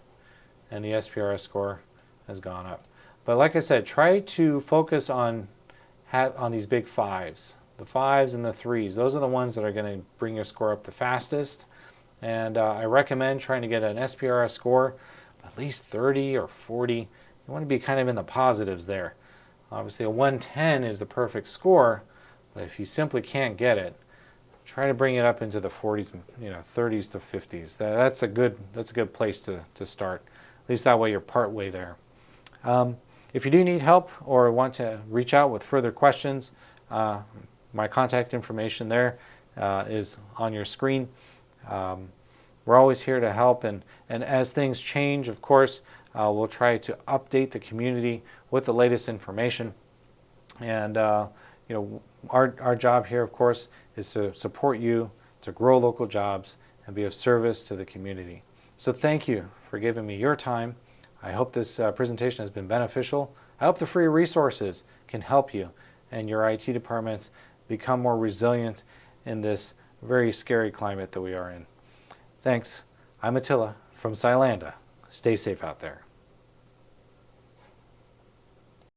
and the SPRS score has gone up. But like I said, try to focus on these big fives. The fives and the threes, those are the ones that are going to bring your score up the fastest. And I recommend trying to get an SPRS score at least 30 or 40. You want to be kind of in the positives there. Obviously a 110 is the perfect score, but if you simply can't get it, try to bring it up into the 40s and 30s to 50s. That's a good place to start. At least that way you're part way there. If you do need help or want to reach out with further questions, my contact information there is on your screen. We're always here to help, and as things change, of course, we'll try to update the community with the latest information. And our job here, of course, is to support you, to grow local jobs, and be of service to the community. So thank you for giving me your time. I hope this presentation has been beneficial. I hope the free resources can help you and your IT departments become more resilient in this very scary climate that we are in. Thanks. I'm Attila from Cylanda. Stay safe out there.